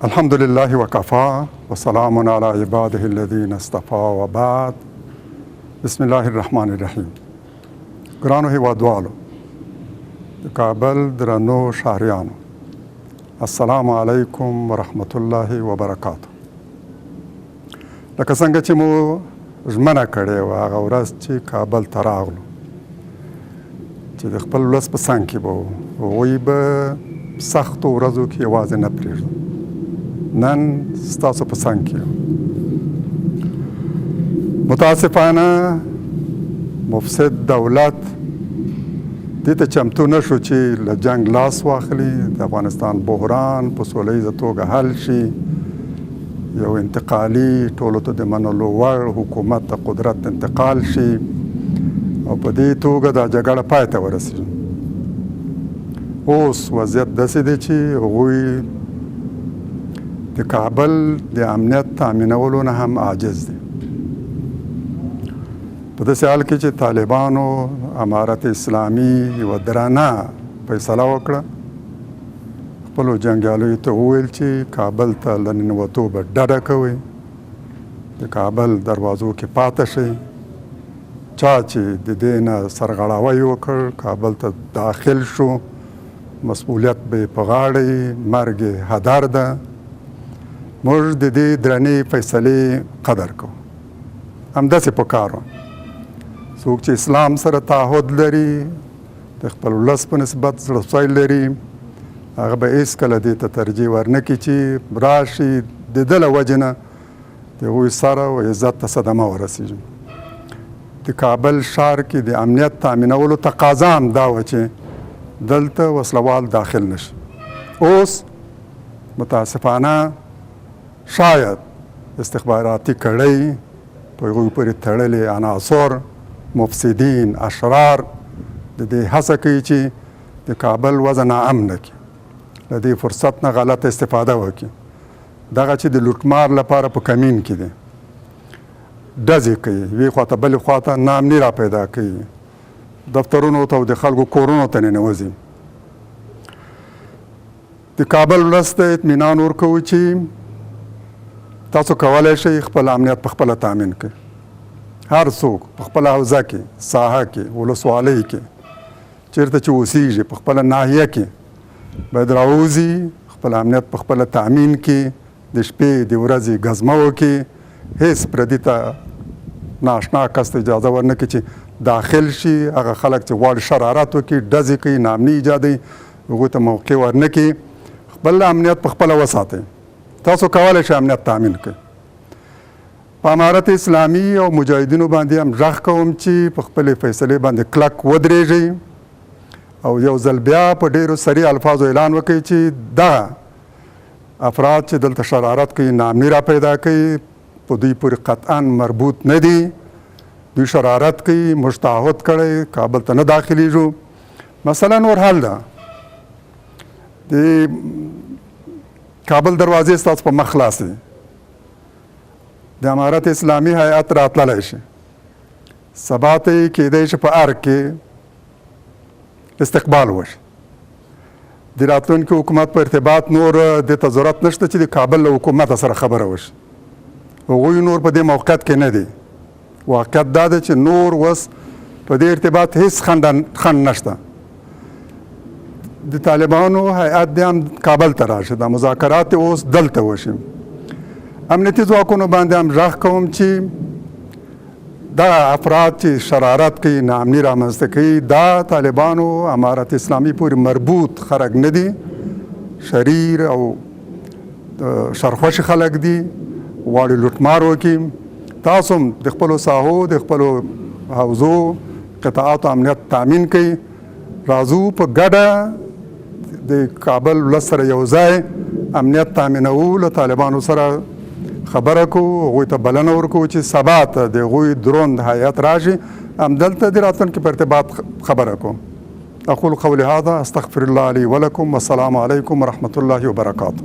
الحمد لله وكفى وسلام على عباده الذين اصطفى وبعد. بسم الله الرحمن الرحیم. ګرانو هېوادوالو، د کابل درنو شهریانو، السلام علیکم ورحمت الله وبرکاته. لکه څنګه چې مو ژمنه کړې وه هغه ورځ چې کابل ته راغلو چې د خپل ولس په څنګ کې به وو، هغوی به سختو ورځو کې یوازې نه پرېږدو. نن ستاسو په څنګ کې یو. متاسفانه مفسد دولت دې ته چمتو نه شو چې له جنګ لاس واخلي، د افغانستان بحران په سوله ییزه توګه حل شي، یو انتقالي ټولو ته د منلو وړ حکومت د قدرت انتقال شي او په دې توګه دا جګړه پای ته ورسېږي. اوس وضعیت داسې دی چې هغوی د کابل د امنیت تأمینولو نه هم عاجز دي. په داسې حال کې چې طالبانو امارت اسلامی یوه درانه فیصله وکړه، خپلو جنګیالیو ته وویل چې کابل ته له ننوتو به ډډه کوئ، د کابل دروازو کې پاته شئ. چا چې د دې نه سرغړاوی وکړ، کابل ته داخل شو، مسئولیت به یې په غاړه، مرګ یې هدر ده. موږ د دې درنې فیصلې قدر کوو. همداسې په کار وه. څوک چې اسلام سره تعهد لري، د خپل ولس په نسبت زړهسوی لري، هغه به هېڅکله دې ته ترجیح ورنه کړي چې راشي د ده له وجې نه د هغوی سر او عزت ته صدمه ورسېږي. د کابل ښار کې د امنیت تأمینولو تقاضا هم دا وه چې دلته وسلوال داخل نشي. اوس متاسفانه شاید استخباراتي کړۍ په هغوی پورې تړلي عناصر، مفسدین، اشرار د دې هڅه کوي چې د کابل وضع ناامنه کړي، له دې فرصت نه غلطه استفاده وکړي. دغه چې د لوټمار لپاره په کمین کې دی، ډزې کوي، یوې خواته بلې خواته ناامني را پیدا کوي، دفترونو ته او د خلکو کورونو ته ننوځي. د کابل ولس ته اطمینان ورکوو چې تاسو کولی شئ خپل امنیت په خپله تأمین کړئ. هر څوک په خپله حوزه کې، ساحه کې، ولسوالۍ کې، چېرته چې اوسیږي، په خپله ناحیه کې باید راوځي، خپل امنیت په خپله تأمین کړي، د شپې د ورځې ګزمه وکړي. هېڅ پردي ته نااشنا کس ته اجازه ورنه کړي چې داخل شي. هغه خلک چې غواړي شرارت وکړي، ډزې کوي، ناامني ایجادوي، هغوی ته موقع ورنه کړي. خپل امنیت په خپله وساتئ. تاسو کولی شئ امنیت تأمین کړئ. په امارت اسلامی او مجاهدینو باندې هم غږ کوم چې په خپلې فیصلې باندې کلک ودرېږئ او یو ځل بیا په ډېرو سریع الفاظو اعلان وکړئ چې دغه افراد چې دلته شرارت کوي، ناامني را پیدا کوي، په دوی پورې قطعا مربوط نه دي. دوی شرارت کوي، موږ تعهد کړی کابل ته نه داخلیږو. مثلا نور حال ده، د کابل دروازې ستاسو په مخ خلاص دي، د امارت اسلامي هیئت راتللی شي، سبا ته یې کیدی شي په ارګ کې استقبال وشي. د راتلونکي حکومت په ارتباط نور دې ته ضرورت نشته چې د کابل له حکومت سره خبره وشي. هغوی نور په دې موقعیت کې نه دي. واقعیت دا دی چې نور اوس په دې ارتباط هېڅ خنډ نشته. د طالبانو هیئت دې هم کابل ته راشي، دا مذاکرات اوس دلته وشي. امنیتي ځواکونو باندې هم غږ کوم چې دا افراد چې شرارت کوي، ناامني رامنځته کوي، دا طالبانو امارت اسلامي پورې مربوط خلک نه دي، شریر او شرخوشي خلک دي، غواړي لوټمار وکړي. تاسو هم د خپلو ساحو، د خپلو حوزو، قطاعاتو امنیت تأمین کوئ. راځو په ګډه د کابل ولس سره یو ځای امنیت تأمینوو، له طالبانو سره خبره کوو، هغوی ته بلنه ورکوو چې سبا ته د هغوی دروند هیئت راشي، همدلته د راتلونکي په ارتباط خبره کوو. اقول قولي هذا، استغفر الله لي ولكم، والسلام عليكم ورحمة الله وبركاته.